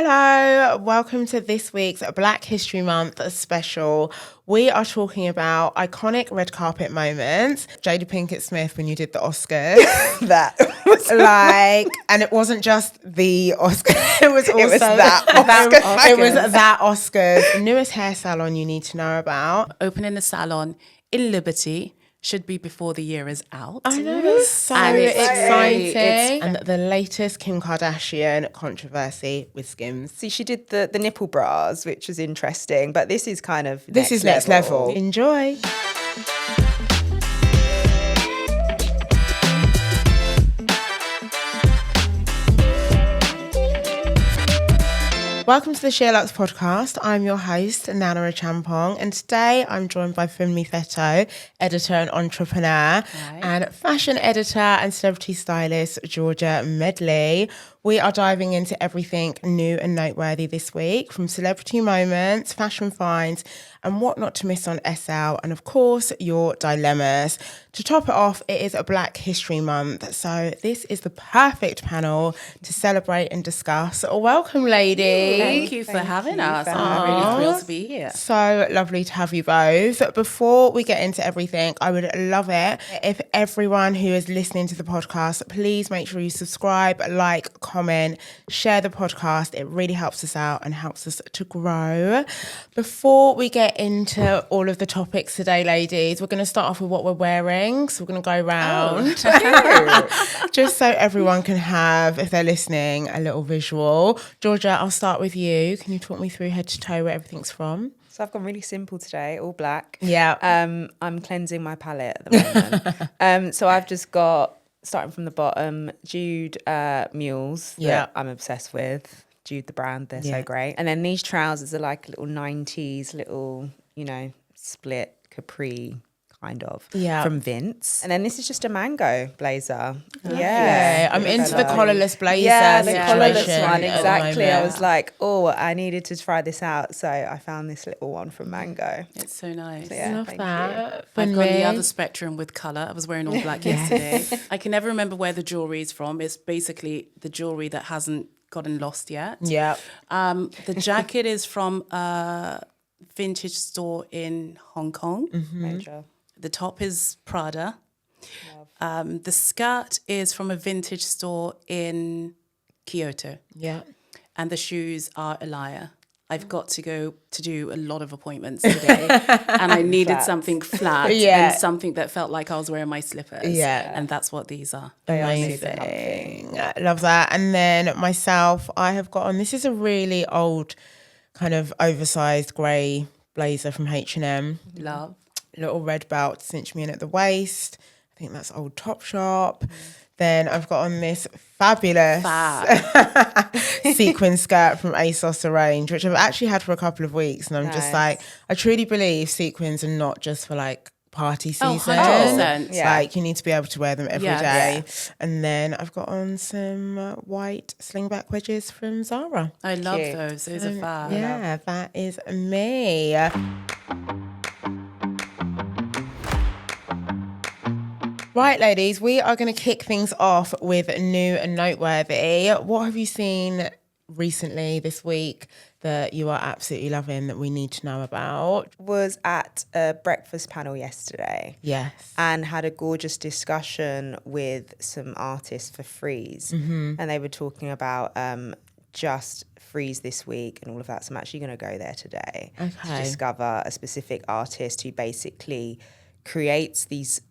Hello, welcome to this week's Black History Month special. We are talking about iconic red carpet moments. Jada Pinkett Smith when you did the Oscars. That was and it wasn't just the Oscars. It was also that Oscars. It was that Oscars. Newest hair salon you need to know about. Opening a salon in Liberty should be before the year is out. I know, it's so exciting. And the latest Kim Kardashian controversy with Skims. See, she did the nipple bras, which was interesting, but this is kind of Next level. Enjoy. Welcome to the SheerLuxe Podcast. I'm your host, Nana Acheampong, and today I'm joined by Funmi Fetto, editor and entrepreneur, and fashion editor and celebrity stylist, Georgia Medley. We are diving into everything new and noteworthy this week, from celebrity moments, fashion finds, and what not to miss on SL, and of course, your dilemmas. To top it off, it is a Black History Month, so this is the perfect panel to celebrate and discuss. Welcome, ladies. Thank you for having us. I'm really thrilled to be here. So lovely to have you both. Before we get into everything, I would love it if everyone who is listening to the podcast, please make sure you subscribe, like, comment, share the podcast. It really helps us out and helps us to grow. Before we get into all of the topics today, ladies, we're going to start off with what we're wearing. So we're going to go round just so everyone can have, if they're listening, a little visual. Georgia, I'll start with you. Can you talk me through head to toe where everything's from? So I've gone really simple today, all black. Yeah. I'm cleansing my palette at the moment. So I've just got, starting from the bottom, Jude mules that I'm obsessed with. Jude the brand, they're so great. And then these trousers are like little 90s, little, split capri kind of from Vince. And then this is just a mango blazer. Yeah, I'm into the collarless blazer. Yeah, the collarless situation one, at the exactly. moment. I was like, I needed to try this out. So I found this little one from Mango. It's so nice. So, yeah, Love thank that. I've gone the other spectrum with colour. I was wearing all black yesterday. I can never remember where the jewellery is from. It's basically the jewellery that hasn't gotten lost yet. Yeah. The jacket is from a vintage store in Hong Kong. Major. The top is Prada. The skirt is from a vintage store in Kyoto. Yeah. And the shoes are Elia. I've got to go to do a lot of appointments today. And I needed something flat and something that felt like I was wearing my slippers. Yeah. And that's what these are. Amazing. I love that. And then myself, I have got on, this is a really old kind of oversized grey blazer from H&M. Love. Little red belt to cinch me in at the waist. I think that's old Topshop. Then I've got on this fabulous sequin skirt from ASOS range, which I've actually had for a couple of weeks. And I'm just like, I truly believe sequins are not just for like party season. 100%. Like you need to be able to wear them every day. Yeah. And then I've got on some white slingback wedges from Zara. I love those. Those are fab. Yeah, that is me. Right, ladies, we are going to kick things off with new and noteworthy. What have you seen recently this week that you are absolutely loving that we need to know about? Was at a breakfast panel yesterday. Yes. And had a gorgeous discussion with some artists for Freeze. And they were talking about just Freeze this week and all of that. So I'm actually going to go there today to discover a specific artist who basically creates these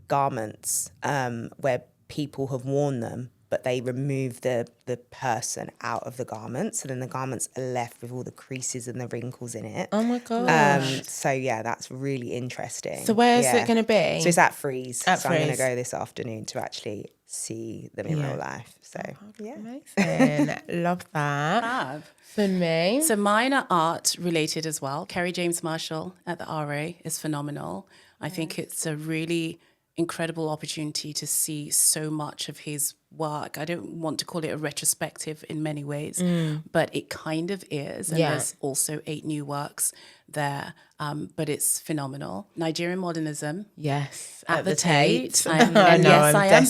garments where people have worn them, but they remove the person out of the garments, so then the garments are left with all the creases and the wrinkles in it. Oh my god! So yeah, that's really interesting. So where's it going to be? So it's at Freeze. At so Freeze. I'm going to go this afternoon to actually see them in real life. So amazing, love that. Fab. For me, So mine are art related as well. Kerry James Marshall at the RA is phenomenal. I think it's a really incredible opportunity to see so much of his work. I don't want to call it a retrospective in many ways, but it kind of is. And there's also 8 new works there, but it's phenomenal. Nigerian modernism. Yes, at the Tate. I am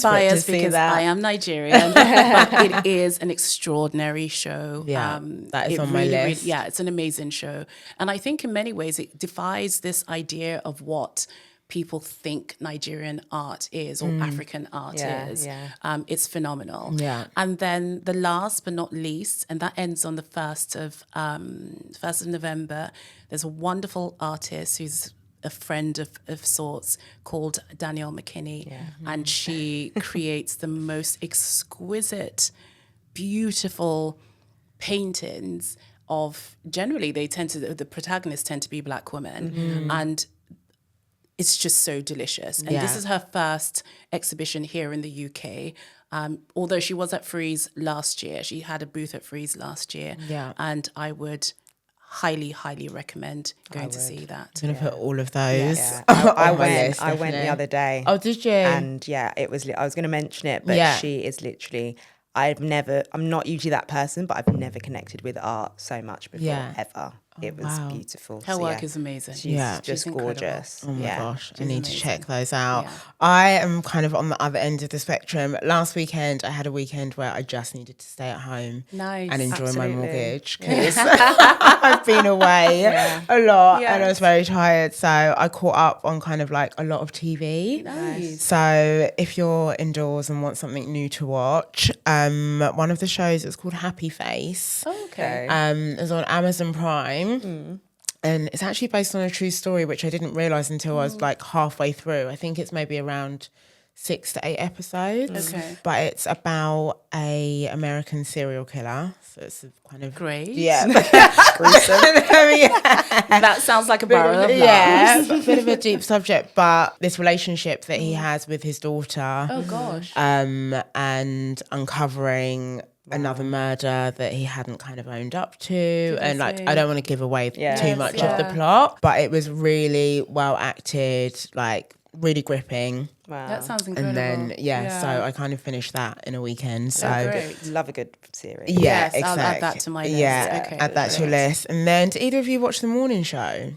biased because I am Nigerian, but it is an extraordinary show. Yeah, that is on my list. It's an amazing show. And I think in many ways it defies this idea of what people think Nigerian art is or African art is. Yeah. It's phenomenal. Yeah. And then the last but not least, and that ends on the 1st of November, there's a wonderful artist who's a friend of sorts called Danielle McKinney. Yeah. And she creates the most exquisite, beautiful paintings of, generally the protagonists tend to be Black women. And it's just so delicious. And this is her first exhibition here in the UK. Although she was at Frieze last year. She had a booth at Frieze last year. Yeah. And I would highly, highly recommend going to see that. I'm going to put all of those I went the other day. Oh, did you? And it was, I was going to mention it, but she is literally, I'm not usually that person, but I've never connected with art so much before, ever. It was beautiful. Her work is amazing. She's just gorgeous. Oh my gosh, I need to check those out. Yeah. I am kind of on the other end of the spectrum. Last weekend, I had a weekend where I just needed to stay at home and enjoy my mortgage because I've been away a lot and I was very tired. So I caught up on kind of like a lot of TV. Nice. So if you're indoors and want something new to watch, one of the shows is called Happy Face. Oh, okay. It's on Amazon Prime. And it's actually based on a true story, which I didn't realise until I was like halfway through. I think it's maybe around 6 to 8 episodes. Okay. But it's about a American serial killer. So it's a kind of great. Yeah. Gruesome. That sounds like a barrel of laughs. Yeah, a bit of a deep subject, but this relationship that he has with his daughter. Oh gosh. And uncovering another murder that he hadn't kind of owned up to. And like, I don't want to give away too much of the plot, but it was really well acted, like really gripping. Wow. That sounds incredible. And then, so I kind of finished that in a weekend. So love a good series. Yeah, exactly. I'll add that to my list. Yeah, okay, add that to your list. And then, did either of you watch The Morning Show?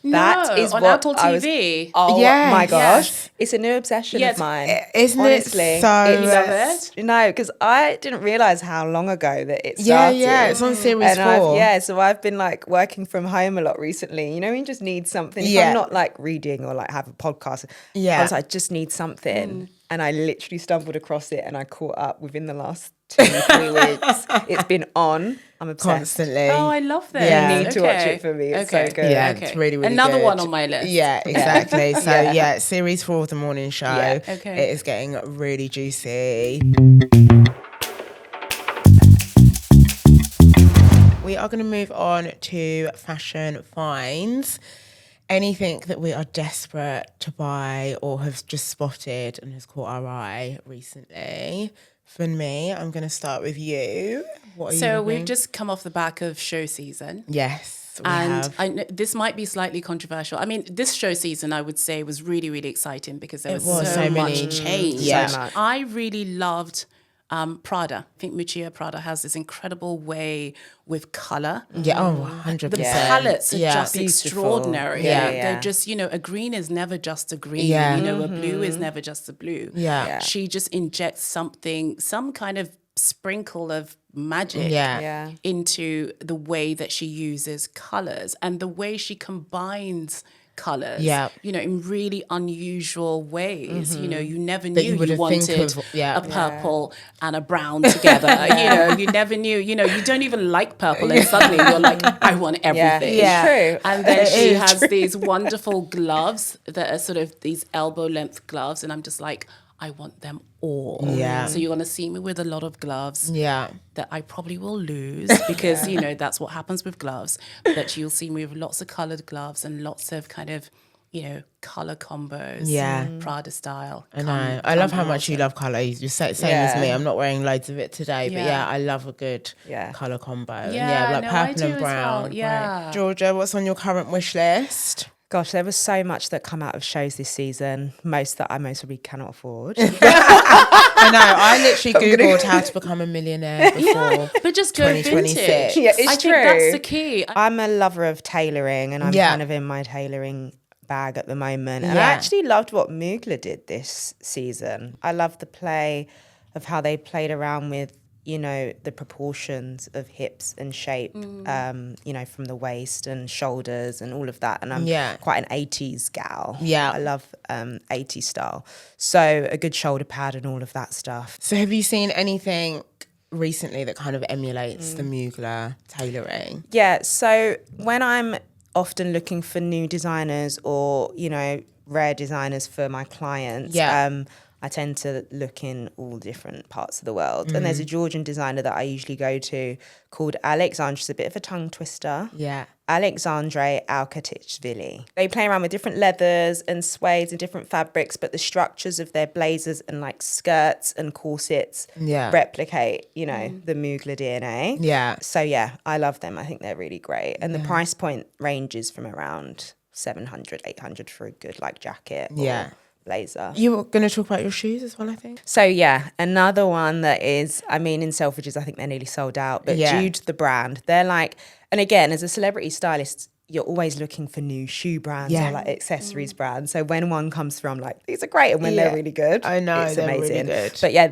That is on what Apple TV. Oh my gosh. It's a new obsession of mine. Isn't honestly. it so... You love it? No, because I didn't realise how long ago that it started. Yeah, it's on series 4. So I've been like working from home a lot recently. You know, you just need something. If I'm not like reading or like have a podcast, I was like, I just need something. And I literally stumbled across it and I caught up within the last 2-3 weeks. It's been on. I'm obsessed. Constantly. Oh, I love this. You need to watch it for me. It's so good. Yeah, it's really, really Another good. one on my list. Yeah, exactly. So series 4 of The Morning Show. Yeah, okay. It is getting really juicy. We are going to move on to fashion finds. Anything that we are desperate to buy or have just spotted and has caught our eye recently. For me, I'm going to start with you. What are you we've loving? just come off the back of show season. Yes, we and have. I know this might be slightly controversial. I mean, this show season, I would say, was really, really exciting because there was so much change. Yeah. So much. I really loved Prada. I think Prada has this incredible way with colour. Yeah, 100%. The palettes are just beautiful. Extraordinary. Yeah. They're just, a green is never just a green. Yeah. A blue is never just a blue. Yeah. She just injects some kind of sprinkle of magic into the way that she uses colours and the way she combines colours, in really unusual ways. You never knew you wanted a purple and a brown together. You never knew, you don't even like purple and suddenly you're like, I want everything. Yeah. True. And then she has these wonderful gloves that are sort of these elbow length gloves and I'm just like, I want them all. Yeah. So you're going to see me with a lot of gloves that I probably will lose because, that's what happens with gloves. But you'll see me with lots of coloured gloves and lots of kind of, colour combos. Yeah. Prada style. I know. I love how much you love colour. You're same as me. I'm not wearing loads of it today. But I love a good colour combo. Yeah, like purple and brown. Well. Yeah. Right. Georgia, what's on your current wish list? Gosh, there was so much that come out of shows this season. Most that I most probably cannot afford. I know. I literally Googled how to become a millionaire before But just go 2026. vintage. Yeah, it's I true. think that's the key. I'm a lover of tailoring, and I'm Yeah. kind of in my tailoring bag at the moment. And I Yeah. actually loved what Mugler did this season. I loved the play of how they played around with, you know, the proportions of hips and shape, you know, from the waist and shoulders and all of that. And I'm quite an 80s gal. Yeah. I love 80s style. So a good shoulder pad and all of that stuff. So have you seen anything recently that kind of emulates the Mugler tailoring? Yeah, so when I'm often looking for new designers or, you know, rare designers for my clients, I tend to look in all different parts of the world. And there's a Georgian designer that I usually go to called Alexandre. She's a bit of a tongue twister. Yeah. Alexandre Alcatichvili. They play around with different leathers and suedes and different fabrics, but the structures of their blazers and like skirts and corsets replicate, you know, the Mugler DNA. Yeah. So yeah, I love them. I think they're really great. And the price point ranges from around 700, 800 for a good like jacket or blazer. You were going to talk about your shoes as well, I think. So yeah, another one that is, I mean, in Selfridges, I think they're nearly sold out, but Jude, the brand, they're like, and again, as a celebrity stylist, you're always looking for new shoe brands or like accessories brands. So when one comes through, I'm like, these are great. And when they're really good, I know, it's they're amazing. really good. But yeah,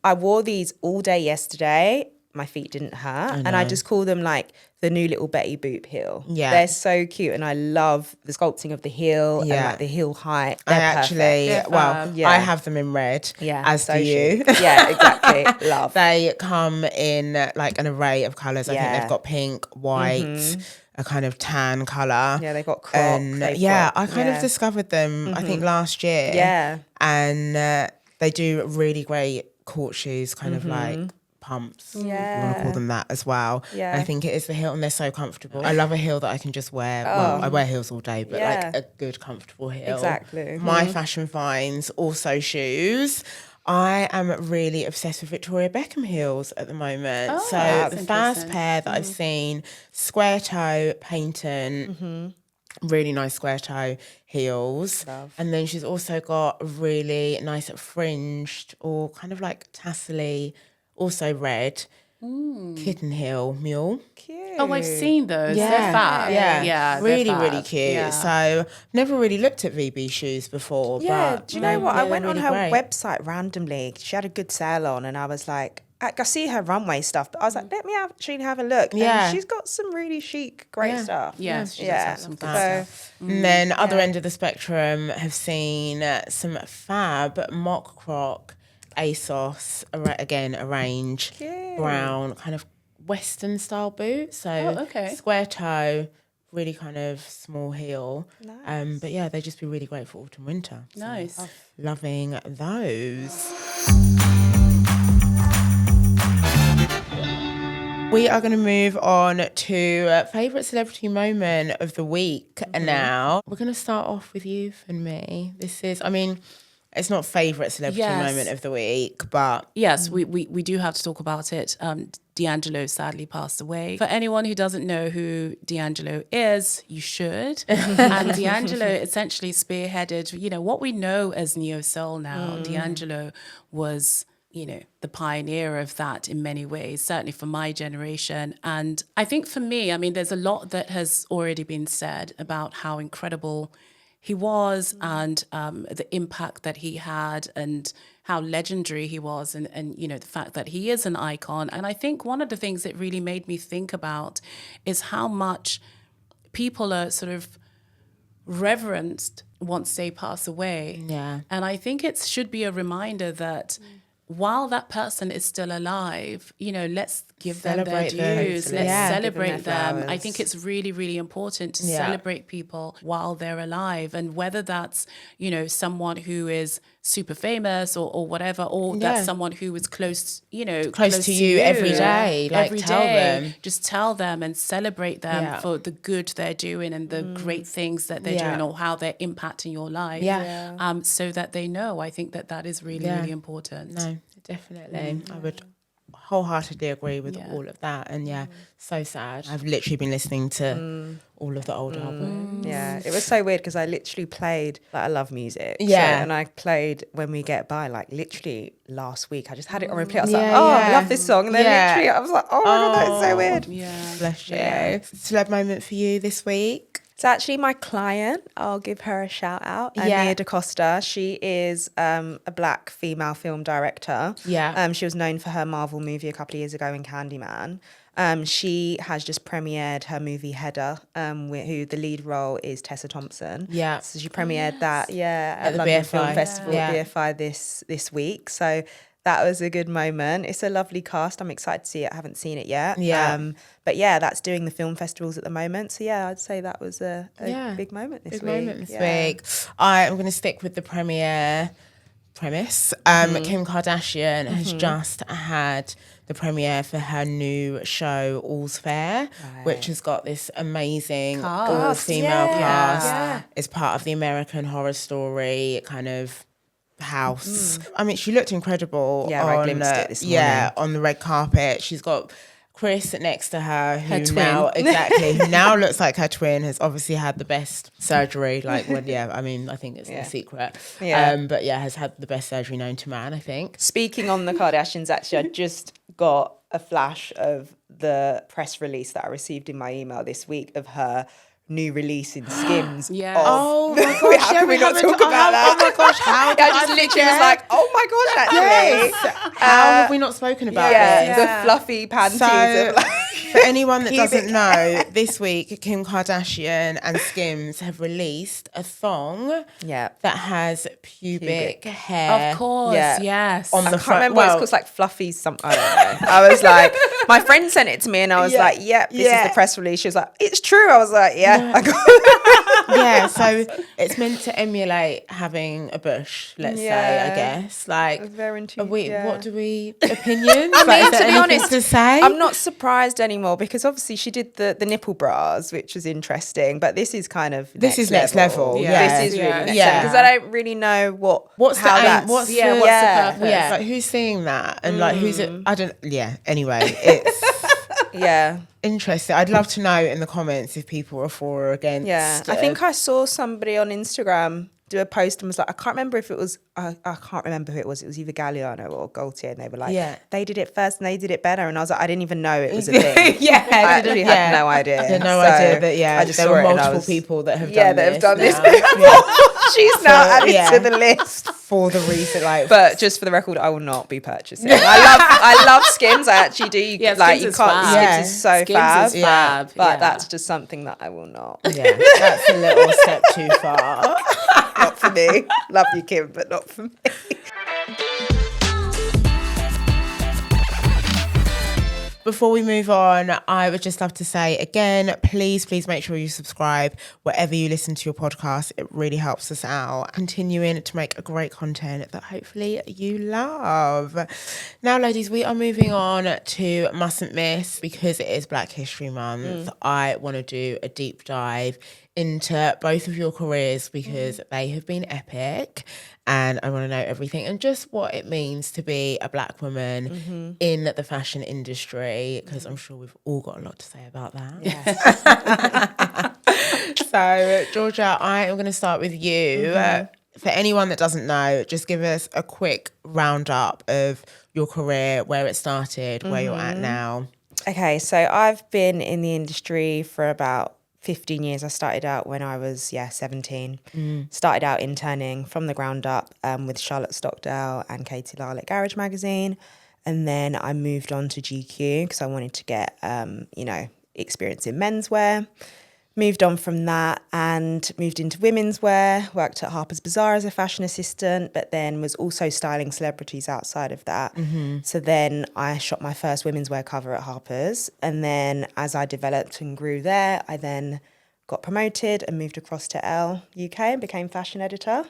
I wore these all day yesterday. My feet didn't hurt. And I just call them like the new little Betty Boop heel. Yeah. They're so cute. And I love the sculpting of the heel and like the heel height. They're I have them in red, as so do you. Yeah, exactly. Love. They come in like an array of colours. I think they've got pink, white, a kind of tan colour. Yeah, they've got croc. I kind of discovered them, I think, last year. Yeah. And they do really great court shoes, kind of like pumps. Yeah. You want to call them that as well. Yeah. I think it is the heel, and they're so comfortable. I love a heel that I can just wear. Well, I wear heels all day, but like a good, comfortable heel. Exactly. My fashion finds, also shoes. I am really obsessed with Victoria Beckham heels at the moment. Oh, so the first pair that I've seen, square toe, patent, really nice square toe heels. Love. And then she's also got a really nice fringed or kind of like tassely, also red, kitten heel mule. Cute. Oh, I've seen those. They're fab. Yeah, really, they're really fab. cute. Yeah. So I've never really looked at VB shoes before. Yeah, but do you know what? I went on really her great. website randomly. She had a good sale on, and I was like, I see her runway stuff, but I was like, let me actually have a look. Yeah. And she's got some really chic, great stuff. Yes, she does have some good stuff. And then other end of the spectrum have seen some fab mock-croc ASOS, again, a range, brown, kind of Western style boot. So square toe, really kind of small heel. Nice. But yeah, they'd just be really great for autumn, winter. So Nice. Loving those. We are going to move on to favourite celebrity moment of the week now. We're going to start off with you and me. This is, I mean, it's not favourite celebrity moment of the week, but... Yes, we do have to talk about it. D'Angelo sadly passed away. For anyone who doesn't know who D'Angelo is, you should. And D'Angelo essentially spearheaded, you know, what we know as neo-soul now. D'Angelo was... you know, the pioneer of that in many ways, certainly for my generation. And I think for me, I mean, there's a lot that has already been said about how incredible he was and the impact that he had and how legendary he was and, you know, the fact that he is an icon. And I think one of the things that really made me think about is how much people are sort of reverenced once they pass away. Yeah. And I think it should be a reminder that while that person is still alive, you know, let's give them their dues. Let's celebrate them. I think it's really, really important to celebrate people while they're alive. And whether that's, you know, someone who is super famous or whatever, or that's someone who is close, you know, close to you every day. Like, every tell day. them. Just tell them and celebrate them for the good they're doing and the great things that they're doing or how they're impacting your life. So that they know. I think that is really, really important. No, definitely. I would wholeheartedly agree with all of that. And so sad. I've literally been listening to all of the old albums. Yeah, it was so weird because I literally played, like, I love music. Yeah. So, and I played When We Get By, like, literally last week. I just had it on repeat. I was Yeah, like, oh, yeah. I love this song. And then literally I was like, oh my God, that's so weird. Yeah. Bless you. Yeah. Celeb moment for you this week? It's actually my client. I'll give her a shout out. Nia DaCosta. She is a black female film director. Yeah. She was known for her Marvel movie a couple of years ago in Candyman. She has just premiered her movie Heather, who the lead role is Tessa Thompson. Yeah. So she premiered that, at the London BFI. Film Festival at BFI this week. So that was a good moment. It's a lovely cast. I'm excited to see it. I haven't seen it yet. Yeah. But yeah, that's doing the film festivals at the moment. So yeah, I'd say that was a big moment this week. I'm going to stick with the premiere premise. Kim Kardashian has just had the premiere for her new show All's Fair, which has got this amazing all-female cast. It's part of the American Horror Story kind of house. I mean, she looked incredible. Yeah, I glimpsed it this morning. Yeah, on the red carpet. She's got Chris next to her, who twin. who now looks like her twin, has obviously had the best surgery. Like, I mean, I think it's no secret. Yeah. But has had the best surgery known to man, I think. Speaking on the Kardashians, actually, I just got a flash of the press release that I received in my email this week of her new release in Skims. Oh my gosh, how can we not talk about that? Oh my gosh, how I just literally was like, oh my gosh, actually. yes. How have we not spoken about this? The fluffy panties. So, for anyone that doesn't know, this week Kim Kardashian and Skims have released a thong that has pubic hair. Of course, yes. On the I can't front. remember what it's called. It's like fluffy something. I don't know. I was like, my friend sent it to me and I was like, yep, this is the press release. She was like, it's true. I was like, I got Yeah, so it's meant to emulate having a bush, let's say, I guess. Like, very into, what do we, opinions? I mean, is there to be anything honest, to say? I'm not surprised anymore because obviously she did the nipple bras, which was interesting, but this is kind of next level. Yeah. This is really next level because I don't really know what's the aim, what's the purpose? Yeah. Like, who's seeing that? And like, who's it? I don't, anyway, it's interesting. I'd love to know in the comments if people are for or against. Yeah, I think I saw somebody on Instagram do a post and was like, I can't remember if it was, I can't remember who it was. It was either Galliano or Gaultier, and they were like, they did it first and they did it better. And I was like, I didn't even know it was a thing. I actually had no idea. I had no idea that, I just there saw were it and multiple people that have done that this. have done this now. before. She's now added to the list. For the reason, but just for the record, I will not be purchasing. I love Skims. I actually do. Skims is so Skims is fab. But that's just something that I will not. Yeah, that's a little step too far. Not for me. Love you, Kim, but not for me. Before we move on, I would just love to say again, please make sure you subscribe wherever you listen to your podcast. It really helps us out. Continuing to make a great content that hopefully you love. Now, ladies, we are moving on to Mustn't Miss because it is Black History Month. I want to do a deep dive into both of your careers because they have been epic, and I want to know everything and just what it means to be a black woman in the fashion industry, because I'm sure we've all got a lot to say about that. Yes. So, Georgia, I am going to start with you. For anyone that doesn't know, just give us a quick roundup of your career, where it started, where you're at now. Okay, so I've been in the industry for about 15 years. I started out when I was 17. Started out interning from the ground up with Charlotte Stockdale and Katie Lyle at Garage Magazine, and then I moved on to GQ because I wanted to get experience in menswear. Moved on from that and moved into women's wear, worked at Harper's Bazaar as a fashion assistant, but then was also styling celebrities outside of that. So then I shot my first women's wear cover at Harper's. And then as I developed and grew there, I then got promoted and moved across to Elle UK and became fashion editor.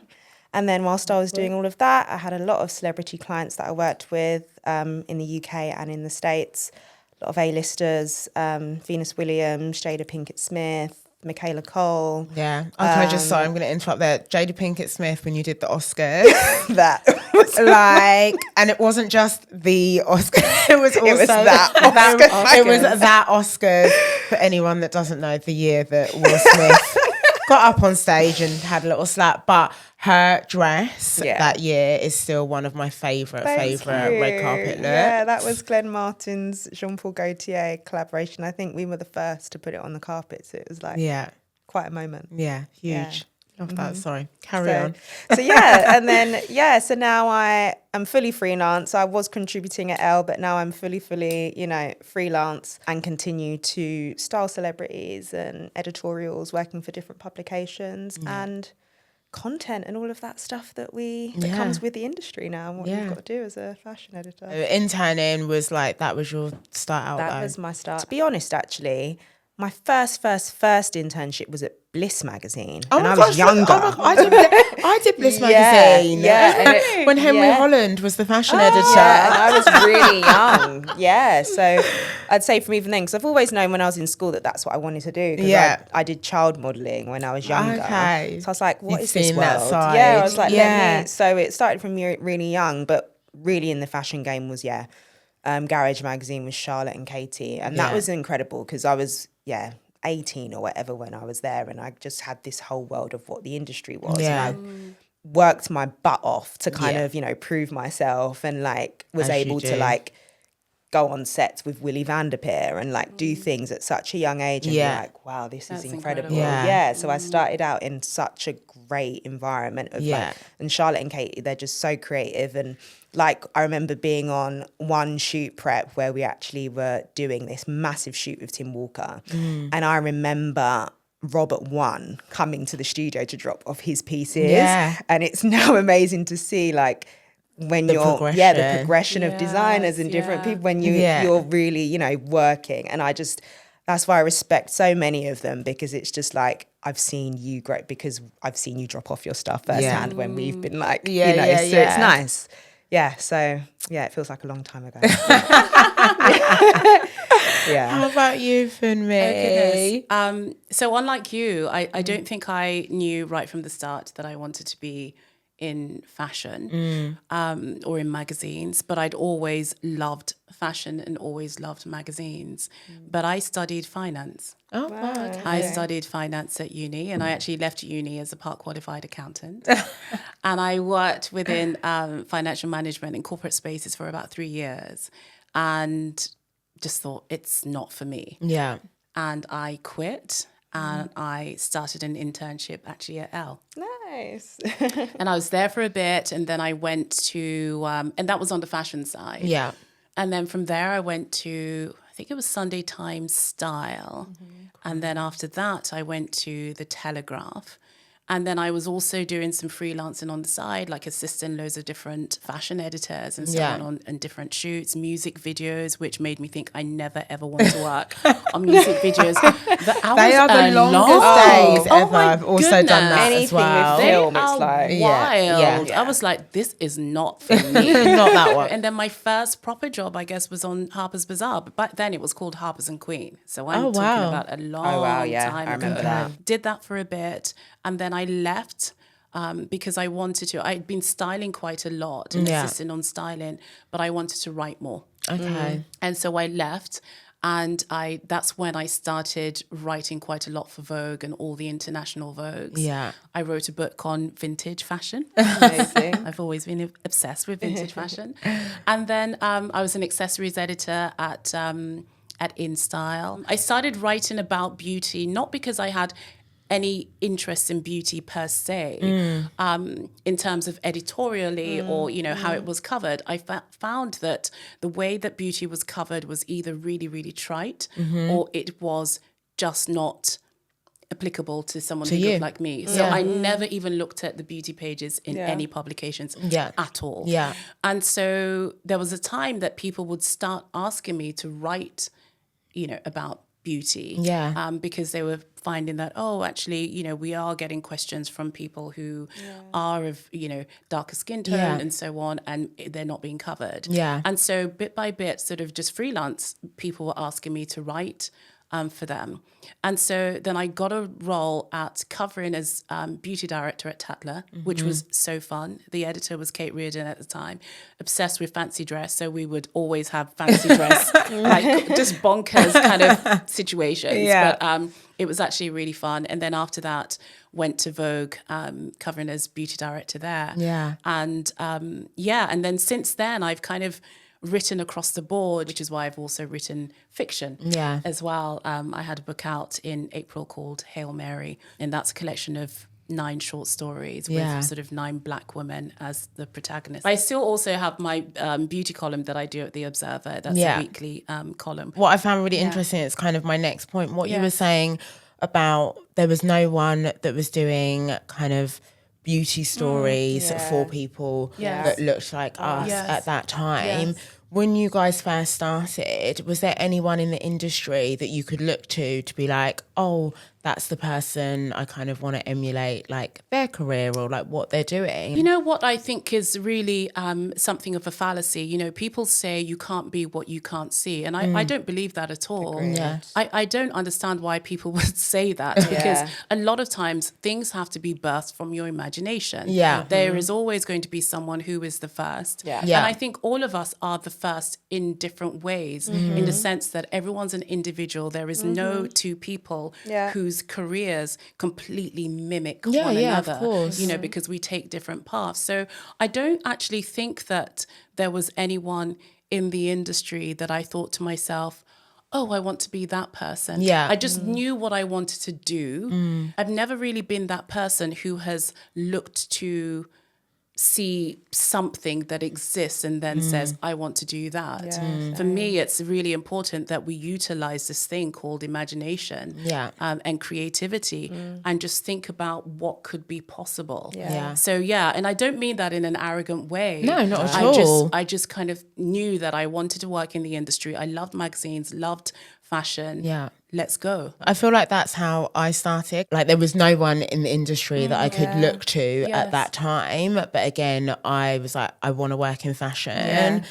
And then whilst I was doing all of that, I had a lot of celebrity clients that I worked with in the UK and in the States. A lot of A-listers, Venus Williams, Jada Pinkett Smith, Michaela Cole. Yeah. Okay, I'm going to interrupt there. Jada Pinkett Smith, when you did the Oscars, That was like, and it wasn't just the Oscar, it was also that Oscar. it was that Oscars. For anyone that doesn't know, the year that Will Smith got up on stage and had a little slap, but her dress that year is still one of my favorite red carpet looks. Yeah, that was Glenn Martin's Jean-Paul Gaultier collaboration. I think we were the first to put it on the carpet, so it was like quite a moment. Yeah, huge. Yeah. Love that. Sorry, carry on. So yeah, and then so now I am fully freelance. I was contributing at Elle, but now I'm fully, freelance and continue to style celebrities and editorials, working for different publications and content and all of that stuff that comes with the industry now and what you've got to do as a fashion editor. Interning was like, that was your start out. That was my start. To be honest, actually, my first internship was at Bliss magazine, and I was younger. I did Bliss magazine. Yeah, when Henry Holland was the fashion editor, and I was really young. Yeah, so I'd say from even then, because I've always known when I was in school that's what I wanted to do. I did child modelling when I was younger. Okay. So I was like, what is this world? That side. Yeah, I was like, let me. So it started from really young, but really in the fashion game was Garage magazine with Charlotte and Katie, and that was incredible because I was 18 or whatever when I was there, and I just had this whole world of what the industry was, and I worked my butt off to kind of prove myself, and was able to go on sets with Willy Vanderpeer and do things at such a young age and be like, wow, this is incredible. So I started out in such a great environment of and Charlotte and Katie, they're just so creative, and I remember being on one shoot prep where we actually were doing this massive shoot with Tim Walker. And I remember Robert One coming to the studio to drop off his pieces. And it's now amazing to see when the progression of designers and different people when you're really, working. And that's why I respect so many of them, because it's just I've seen you grow, because I've seen you drop off your stuff firsthand when we've been so it's nice. Yeah, so it feels like a long time ago. How about you, Funmi? Oh, so unlike you, I don't think I knew right from the start that I wanted to be in fashion or in magazines, but I'd always loved fashion and always loved magazines. But I studied finance. Oh, wow. Okay. I studied finance at uni, and I actually left uni as a part qualified accountant. And I worked within financial management in corporate spaces for about 3 years, and just thought it's not for me. Yeah. And I quit, and I started an internship actually at Elle. Nice. And I was there for a bit, and then I went to, and that was on the fashion side. Yeah. And then from there, I went to, I think it was Sunday Times Style. And then after that, I went to The Telegraph. And then I was also doing some freelancing on the side, assisting loads of different fashion editors and so on different shoots, music videos, which made me think I never, ever want to work on music videos. They are the longest days ever. I've also done that as well. With film, it's wild. I was like, this is not for me. Not that one. And then my first proper job, I guess, was on Harper's Bazaar. But back then it was called Harper's and Queen. So I'm talking about a long time ago. I remember that. Did that for a bit. And then I left because I wanted to. I'd been styling quite a lot and assisting on styling, but I wanted to write more. Okay. And so I left, and that's when I started writing quite a lot for Vogue and all the international Vogues. Yeah. I wrote a book on vintage fashion. Amazing. I've always been obsessed with vintage fashion. And then I was an accessories editor at InStyle. I started writing about beauty, not because I had any interest in beauty per se, in terms of editorially or, how it was covered. I found that the way that beauty was covered was either really, really trite or it was just not applicable to someone who looked like me. So I never even looked at the beauty pages in any publications at all. Yeah. And so there was a time that people would start asking me to write, about beauty. Yeah. Because they were finding that, actually, we are getting questions from people who are of, darker skin tone and so on, and they're not being covered. Yeah. And so bit by bit, sort of just freelance, people were asking me to write for them. And so then I got a role at covering as beauty director at Tatler, which was so fun. The editor was Kate Reardon at the time, obsessed with fancy dress. So we would always have fancy dress, like just bonkers kind of situations. Yeah. But it was actually really fun. And then after that, went to Vogue, covering as beauty director there. Yeah. And and then since then, I've kind of written across the board, which is why I've also written fiction as well. I had a book out in April called Hail Mary, and that's a collection of 9 short stories with sort of 9 Black women as the protagonists. I still also have my beauty column that I do at The Observer. That's a weekly column. What I found really interesting is kind of my next point. What you were saying about there was no one that was doing kind of beauty stories for people that looked like us at that time. Yes. When you guys first started, was there anyone in the industry that you could look to be like, oh, that's the person I kind of want to emulate, like their career or like what they're doing? You know what I think is really something of a fallacy? You know, people say you can't be what you can't see. And I don't believe that at all. I don't understand why people would say that because a lot of times things have to be birthed from your imagination. There is always going to be someone who is the first. And I think all of us are the first in different ways in the sense that everyone's an individual. There is no two people whose careers completely mimic one another, of course. you know, because we take different paths. So I don't actually think that there was anyone in the industry that I thought to myself, oh, I want to be that person. I just knew what I wanted to do. I've never really been that person who has looked to see something that exists and then says, I want to do that. For me, it's really important that we utilize this thing called imagination and creativity and just think about what could be possible. So, and I don't mean that in an arrogant way. No, not at all. I just kind of knew that I wanted to work in the industry. I loved magazines, loved fashion. Let's go. I feel like that's how I started. Like there was no one in the industry that I could look to at that time. But again, I was like, I want to work in fashion.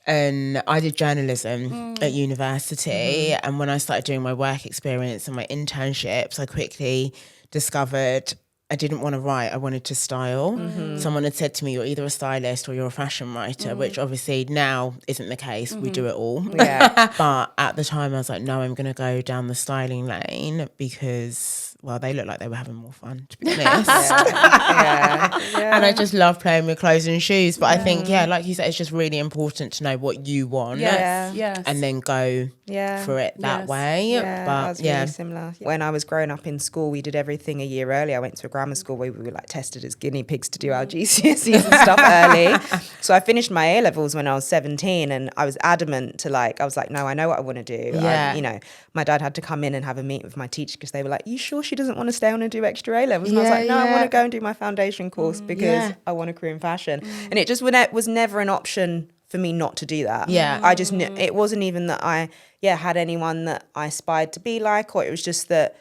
And I did journalism at university. And when I started doing my work experience and my internships, I quickly discovered I didn't want to write, I wanted to style. Someone had said to me, you're either a stylist or you're a fashion writer, which obviously now isn't the case. We do it all. But at the time I was like, no, I'm going to go down the styling lane because, well, they looked like they were having more fun, to be honest. And I just love playing with clothes and shoes. But I think, like you said, it's just really important to know what you want and then go for it that way. Yeah, but that's really similar. When I was growing up in school, we did everything a year early. I went to a grammar school where we were like tested as guinea pigs to do our GCSEs and stuff early. So I finished my A-levels when I was 17 and I was adamant to I was like, no, I know what I want to do. You know, my dad had to come in and have a meet with my teacher because they were like, you sure she doesn't want to stay on and do extra A-levels? And I was like, no, I want to go and do my foundation course because I want a career in fashion. And it just was never an option for me not to do that. I just knew, it wasn't even that I had anyone that I aspired to be like, or it was just that,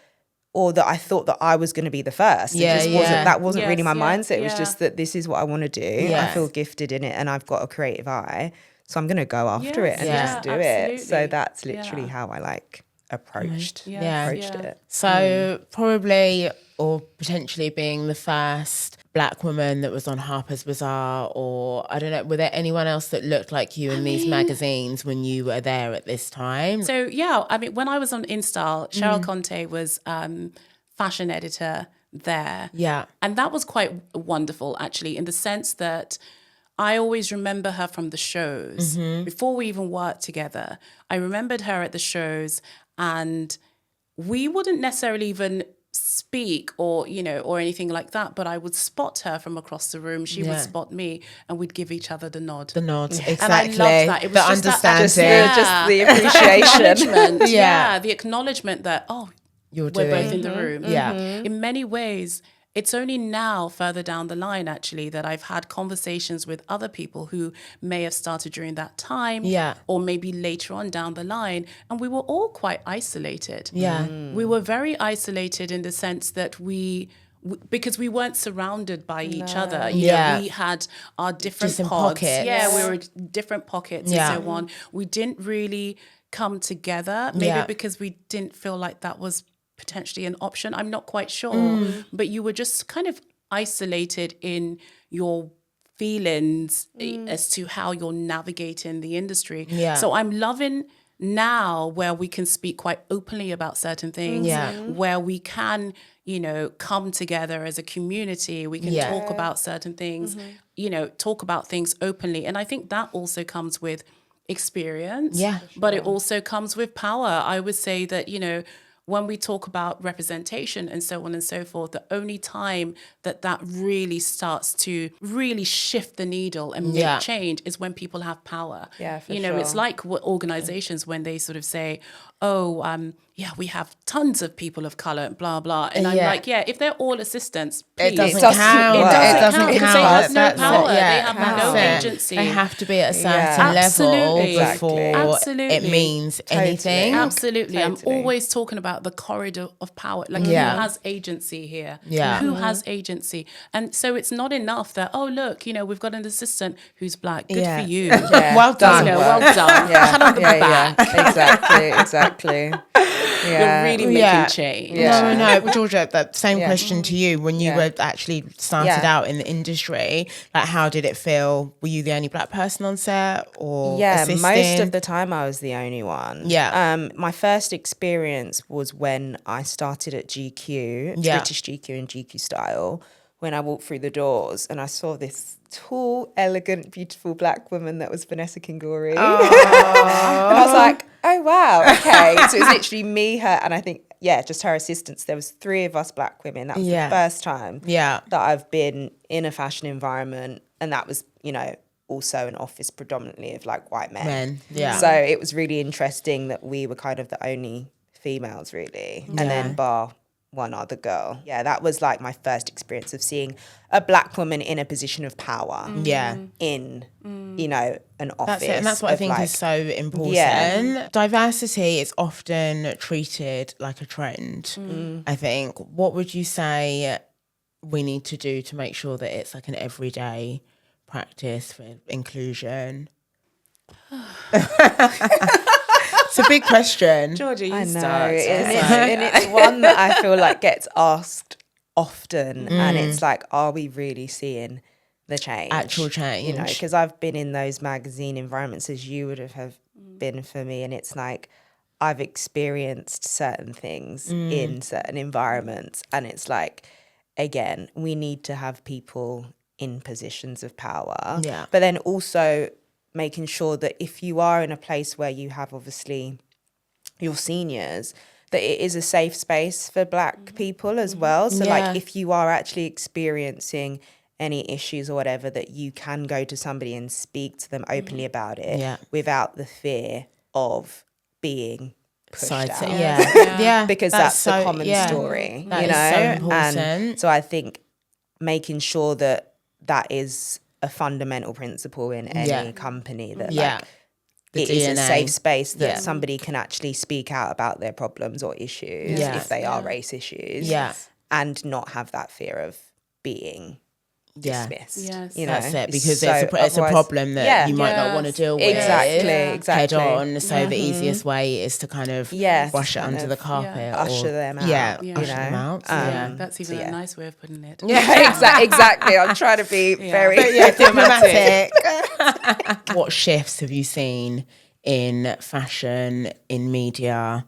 or that I thought that I was going to be the first. It just wasn't, that wasn't really my mindset. It was just that this is what I want to do. I feel gifted in it and I've got a creative eye. So I'm going to go after it and just do it. So that's literally how I approached it. So probably or potentially being the first Black woman that was on Harper's Bazaar, or I don't know, were there anyone else that looked like you in these magazines when you were there at this time? So I mean, when I was on InStyle, Cheryl Conte was fashion editor there. And that was quite wonderful actually, in the sense that I always remember her from the shows. Before we even worked together, I remembered her at the shows and we wouldn't necessarily even speak or anything like that, but I would spot her from across the room. She would spot me and we'd give each other the nod. Exactly. And I loved that. It was the just understanding. Just the appreciation. The acknowledgement that, we're both in the room. In many ways, it's only now further down the line, actually, that I've had conversations with other people who may have started during that time or maybe later on down the line. And we were all quite isolated. We were very isolated in the sense that because we weren't surrounded by each other. You know, we had our different pods. Pockets. We were in different pockets and so on. We didn't really come together, maybe because we didn't feel like that was potentially an option. I'm not quite sure, but you were just kind of isolated in your feelings as to how you're navigating the industry. Yeah. So I'm loving now where we can speak quite openly about certain things, where we can, you know, come together as a community. We can talk about certain things, you know, talk about things openly. And I think that also comes with experience, but it also comes with power. I would say that, you know, when we talk about representation and so on and so forth, the only time that really starts to really shift the needle and make change is when people have power. Yeah, for you know, sure. it's like what organizations when they sort of say, oh, we have tons of people of color, blah, blah. And I'm like, if they're all assistants, please. It doesn't count. It doesn't count. They have no That's power. it. They have no agency. They have to be at a certain level before Absolutely. it means anything. Absolutely. I'm always talking about the corridor of power. Like, who has agency here? Yeah. Who has agency? And so it's not enough that, oh, look, you know, we've got an assistant who's black. Good for you. Yeah. Well done. You know, well done. Pat on the back. Exactly. You're really making change. No, Georgia, that same question to you. When you were actually started out in the industry, like, how did it feel? Were you the only black person on set or assisting? Most of the time I was the only one. My first experience was when I started at GQ, British GQ and GQ Style, when I walked through the doors and I saw this tall, elegant, beautiful black woman that was Vanessa Kingori. And I was like, oh, wow, okay. So it was literally me, her, and I think, just her assistants. There was 3 of us black women. That was the first time that I've been in a fashion environment. And that was, you know, also an office predominantly of like white men. So it was really interesting that we were kind of the only females really. And then bar one other girl. Yeah, that was like my first experience of seeing a black woman in a position of power. In, you know, an office. That's it. And that's what I think is so important. Diversity is often treated like a trend, I think. What would you say we need to do to make sure that it's like an everyday practice for inclusion? It's a big question. Georgia, you I know. start. And it's one that I feel like gets asked often. And it's like, are we really seeing the change? Actual change. You know, because I've been in those magazine environments as you would have been for me. And it's like, I've experienced certain things in certain environments. And it's like, again, we need to have people in positions of power. But then also making sure that if you are in a place where you have obviously your seniors, that it is a safe space for black people as well. So like if you are actually experiencing any issues or whatever, that you can go to somebody and speak to them openly about it without the fear of being pushed out. Because that's the common story, that you know? is so important. And so I think making sure that that is a fundamental principle in any company, that like it is a safe space that somebody can actually speak out about their problems or issues if they are race issues and not have that fear of being dismissed. You know? That's it, because it's a problem that you might not want to deal with head on. So the easiest way is to kind of brush it under the carpet, usher them out. Usher them out. That's even a nice way of putting it. Exactly. I'm trying to be very diplomatic. What shifts have you seen in fashion, in media,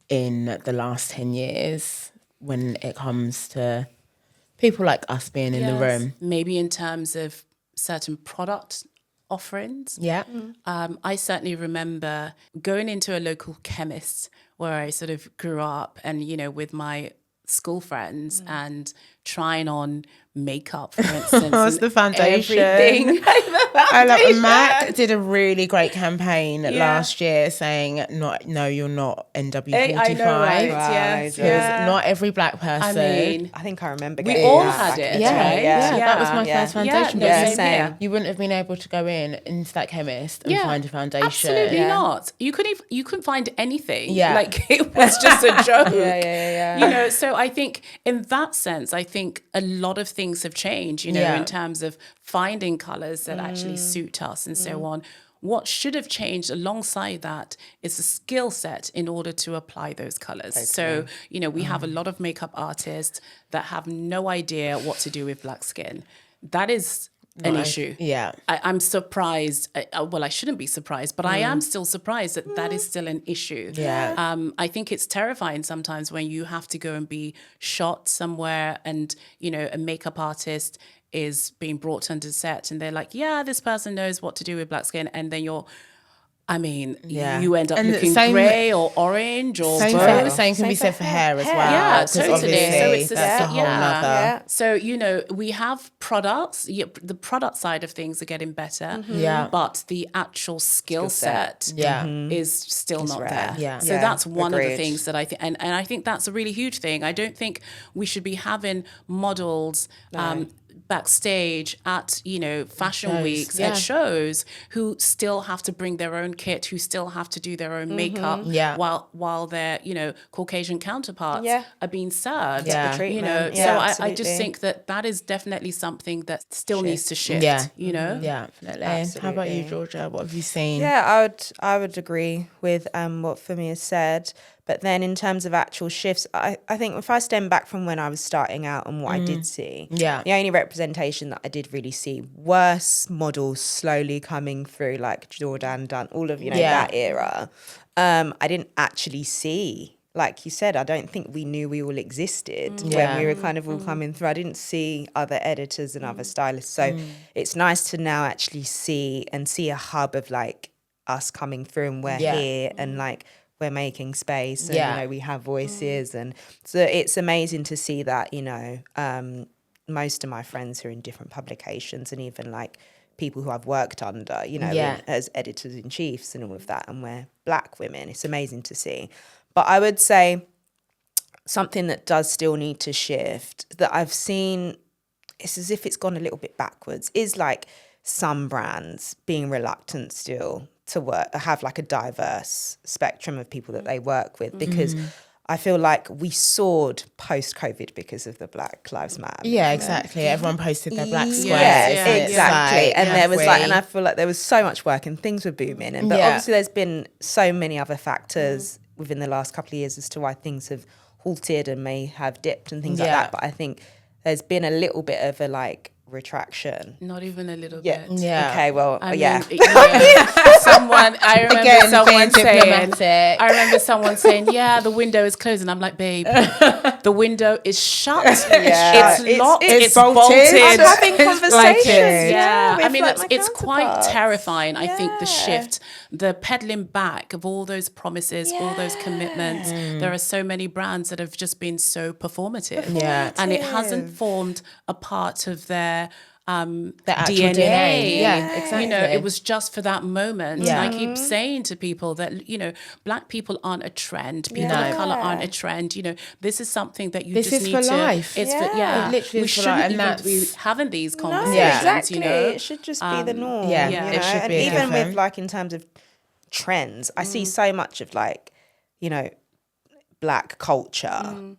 in the last 10 years when it comes to people like us being in the room? Maybe in terms of certain product offerings. I certainly remember going into a local chemist where I sort of grew up and, you know, with my school friends and trying on makeup, for instance. What's the foundation? Everything. I love Mac did a really great campaign last year saying, no, you're not NW45. I know, right? Because not every black person. I mean, I think I remember we getting all that had it, right? Yeah, that was my first foundation. Same. You wouldn't have been able to go into that chemist and find a foundation. Absolutely not. You couldn't find anything. Like, it was just a joke. You know, so I think in that sense, I think a lot of things have changed, you know, in terms of finding colours that actually suit us and so on. what should have changed alongside that is the skill set in order to apply those colors. So, you know, we have a lot of makeup artists that have no idea what to do with black skin. That is an issue. Yeah. I'm surprised. Well, I shouldn't be surprised, but I am still surprised that that is still an issue. Yeah. I think it's terrifying sometimes when you have to go and be shot somewhere and, you know, a makeup artist is being brought onto set and they're like, yeah, this person knows what to do with black skin. And then you end up looking grey or orange or both. Same can be said for hair as well. Yeah, totally. So it's that's a whole nother. So, you know, we have products. The product side of things are getting better. Yeah. But the actual skill set is still not rare. there. Yeah. So that's one of the things that I think, and I think that's a really huge thing. I don't think we should be having models backstage at, you know, fashion weeks, at shows, who still have to bring their own kit, who still have to do their own makeup while their, you know, Caucasian counterparts are being served. You know, so I just think that is definitely something that still needs to shift, you know? Yeah, definitely. Absolutely. How about you, Georgia? What have you seen? Yeah, I would agree with what Funmi has said. But then in terms of actual shifts, I think if I stem back from when I was starting out and what I did see, the only representation that I did really see, worse models slowly coming through, like Jordan Dunn, all of, you know, that era. I didn't actually see, like you said, I don't think we knew we all existed when we were kind of all coming through. I didn't see other editors and other stylists. So it's nice to now actually see a hub of like us coming through and we're here and like, we're making space and, you know, we have voices. And so it's amazing to see that, you know, most of my friends are in different publications and even like people who I've worked under, you know, as editors-in-chiefs and all of that. And we're black women. It's amazing to see. But I would say something that does still need to shift that I've seen, it's as if it's gone a little bit backwards, is like some brands being reluctant still to have like a diverse spectrum of people that they work with, because I feel like we soared post-COVID because of the Black Lives Matter. Yeah, exactly. Everyone posted their black squares. Yeah, exactly. And there was like, and I feel like there was so much work and things were booming. And but obviously there's been so many other factors within the last couple of years as to why things have halted and may have dipped and things like that. But I think there's been a little bit of a like retraction. Not even a little bit. Yeah. Okay, well, I remember someone saying, yeah, the window is closed. And I'm like, babe, the window is shut. It's locked. It's bolted. I'm having conversations. I mean, it's quite terrifying. I think the shift, the peddling back of all those promises, all those commitments. There are so many brands that have just been so performative. And it hasn't formed a part of their the DNA. Yeah, exactly. You know, it was just for that moment. And I keep saying to people that, you know, black people aren't a trend. People of colour aren't a trend. You know, this is something that you just need to... This is for life. It's for, It literally we is for shouldn't life. even be having these conversations, exactly. you know. It should just be the norm. Yeah, you know? it should and be. even with like in terms of trends, I see so much of like, you know, black culture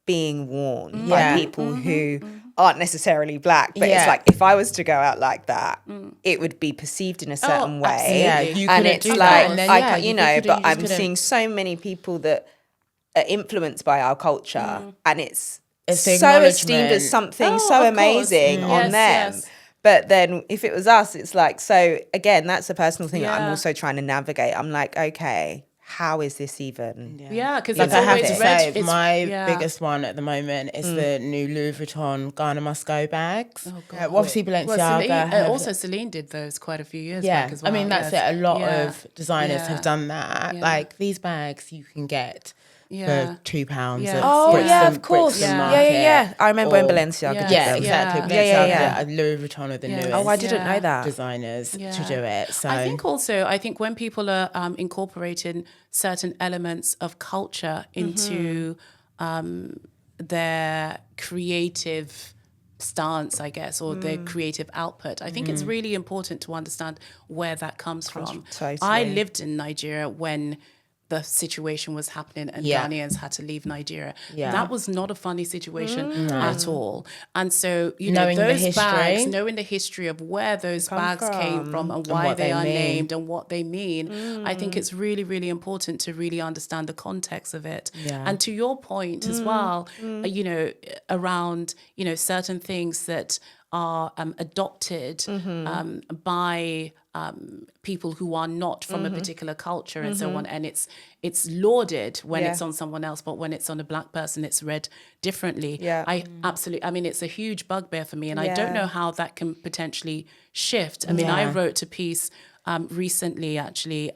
being worn by people who aren't necessarily black, but it's like if I was to go out like that, it would be perceived in a certain way. Yeah, you and couldn't it's do like that. And then, I can't, you you know, couldn't, but you just I'm couldn't. seeing so many people that are influenced by our culture, and it's the so acknowledgement. esteemed as something so of amazing course. on them. Yes. But then if it was us, it's like, so again, that's a personal thing that I'm Yeah. also trying to navigate. I'm like, okay, how is this even? Yeah, because Like it's I have always to say, red. my biggest one at the moment is the new Louis Vuitton Ghana Must Go bags. Oh, God. Obviously, Balenciaga. Also, Celine did those quite a few years yeah, back as well. I mean, that's it. A lot of designers have done that. Yeah. Like these bags you can get for £2 Yeah. at Oh, Brixton, course. Brixton Yeah. Market. Yeah. I remember when Or- Balenciaga did Yeah, them. exactly. Yeah. Balenciaga, Louis Vuitton are the Yeah. newest Oh, I didn't know that. designers to do it. So I think when people are incorporating certain elements of culture into their creative stance, I guess, or their creative output, I think it's really important to understand where that comes from. Totally. I lived in Nigeria when the situation was happening and Yeah. Ghanaians had to leave Nigeria. Yeah. That was not a funny situation at all. And so, you know, Knowing the those history. bags, knowing the history of where those bags came from and why what they they are mean. named and what they mean, I think it's really, really important to really understand the context of it. Yeah. And to your point as well, you know, around, you know, certain things that are adopted by people who are not from a particular culture and so on, and it's lauded when it's on someone else, but when it's on a black person, it's read differently. I mean, it's a huge bugbear for me, and I don't know how that can potentially shift. I mean, I wrote a piece recently, actually.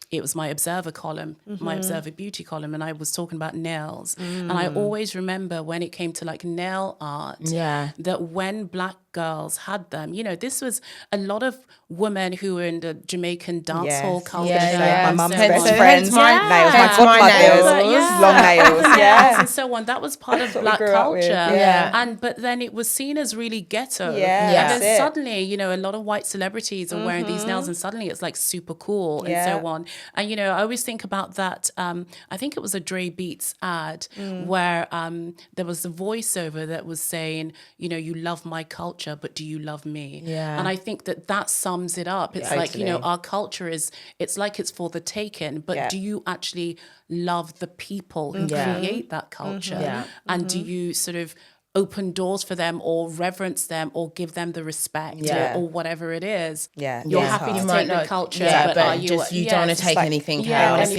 It was my Observer column, my Observer beauty column, and I was talking about nails. And I always remember when it came to like nail art, that when black girls had them, you know, this was a lot of women who were in the Jamaican dancehall culture. My mum's so best on. friends, nails, my godmother's, long nails, and so on. That was part of black grew up with. culture. But then it was seen as really ghetto. And then suddenly, you know, a lot of white celebrities are wearing these nails, and suddenly it's like super cool and so on. And, you know, I always think about that. I think it was a Dre Beats ad where there was a voiceover that was saying, you know, you love my culture, but do you love me? And I think that sums it up. It's like, you know, our culture it's like it's for the taking, but do you actually love the people who create that culture? And do you sort of open doors for them or reverence them or give them the respect or whatever it is? You're happy to take the culture, but are you... just, you don't want to take anything else.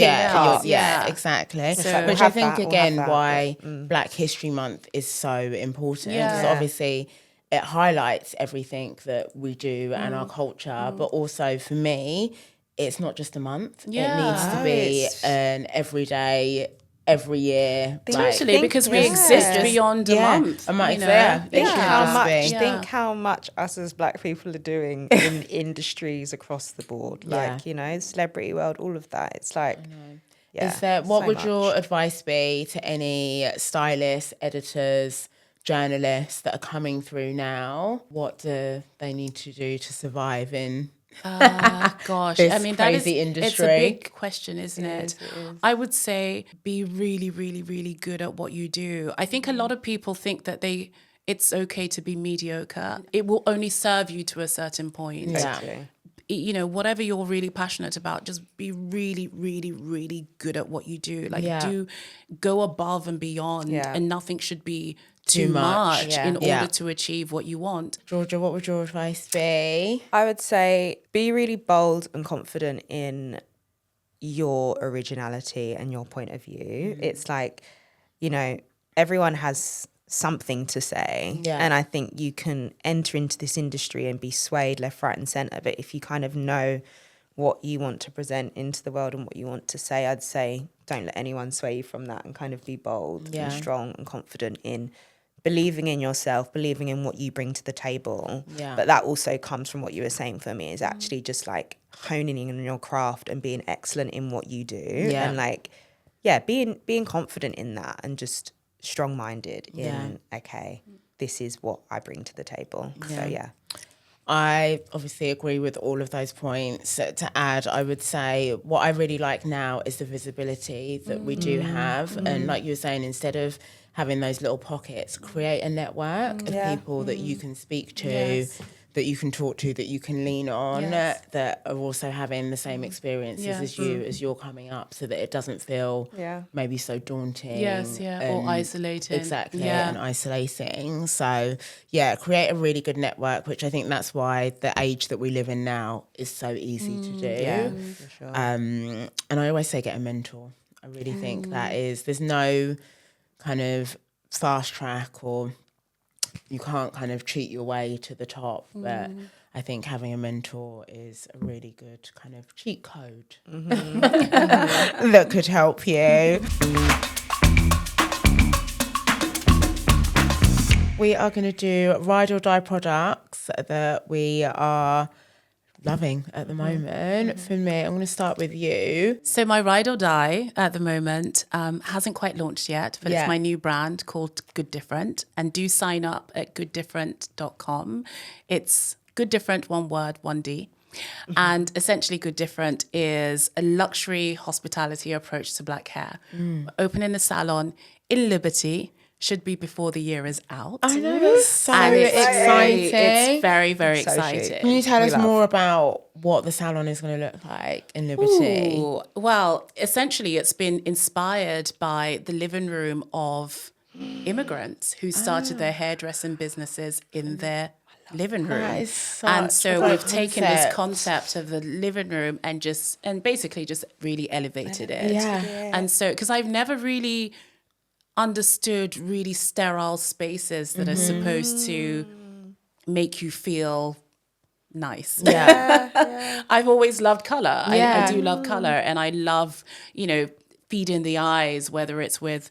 Exactly. So which I think, again, why Black History Month is so important. Because obviously it highlights everything that we do and our culture, but also for me, it's not just a month. It needs to be an everyday, every year. Totally, because we exist beyond a month. Think how much us as black people are doing in industries across the board. Like, you know, the celebrity world, all of that. It's like, what would your advice be to any stylists, editors, journalists that are coming through now? What do they need to do to survive in this I mean, that is industry? It's a big question, isn't it? I would say be really, really, really good at what you do. I think a lot of people think that it's okay to be mediocre. It will only serve you to a certain point. You know, whatever you're really passionate about, just be really, really, really good at what you do. Like, do go above and beyond, and nothing should be too much in order to achieve what you want. Georgia, what would your advice be? I would say be really bold and confident in your originality and your point of view. It's like, you know, everyone has something to say, and I think you can enter into this industry and be swayed left, right and centre, but if you kind of know what you want to present into the world and what you want to say, I'd say don't let anyone sway you from that, and kind of be bold and strong and confident in believing in yourself, believing in what you bring to the table. But that also comes from what you were saying for me, is actually just like honing in on your craft and being excellent in what you do. And like, being confident in that, and just strong-minded in, okay, this is what I bring to the table. So I obviously agree with all of those points. To add, I would say what I really like now is the visibility that we do have. And like you were saying, instead of having those little pockets, create a network of people that you can speak to, that you can talk to, that you can lean on, that are also having the same experiences as you, as you're coming up, so that it doesn't feel maybe so daunting. Or isolating. Exactly, and isolating. So, create a really good network, which I think that's why the age that we live in now is so easy to do. For sure. And I always say get a mentor. I really think that there's no kind of fast track, or you can't kind of cheat your way to the top, but I think having a mentor is a really good kind of cheat code that could help you. We are going to do ride or die products that we are loving at the moment. For me, I'm going to start with you. So my ride or die at the moment hasn't quite launched yet, but it's my new brand called Good Different, and do sign up at gooddifferent.com. It's Good Different, one word, 1D. And essentially Good Different is a luxury hospitality approach to black hair. We're opening a salon in Liberty, should be before the year is out. I know, that's so And exciting. It's very, very So chic. exciting. Can you tell us love. more about what the salon is going to look like in Liberty? Ooh, well, essentially, it's been inspired by the living room of immigrants who started their hairdressing businesses in their living room. That is such And a so great we've taken this concept. concept of the living room and basically just really elevated it. Yeah. And so, because I've never really understood really sterile spaces that are supposed to make you feel nice. Yeah. I've always loved color. Yeah. I do love color, and I love, feeding the eyes, whether it's with,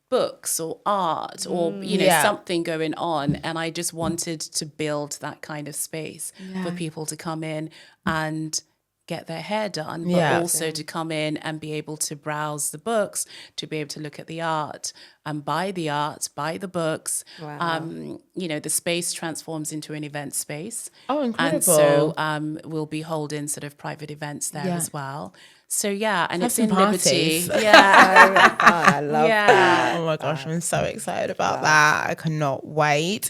books or art or, something going on. And I just wanted to build that kind of space for people to come in and get their hair done, but also to come in and be able to browse the books, to be able to look at the art and buy the books. Wow. The space transforms into an event space. Oh, incredible. And so we'll be holding sort of private events there as well. So and it's in parties. Liberty. Yeah. So fun. I love that. Oh my gosh, I'm so excited about that. I cannot wait.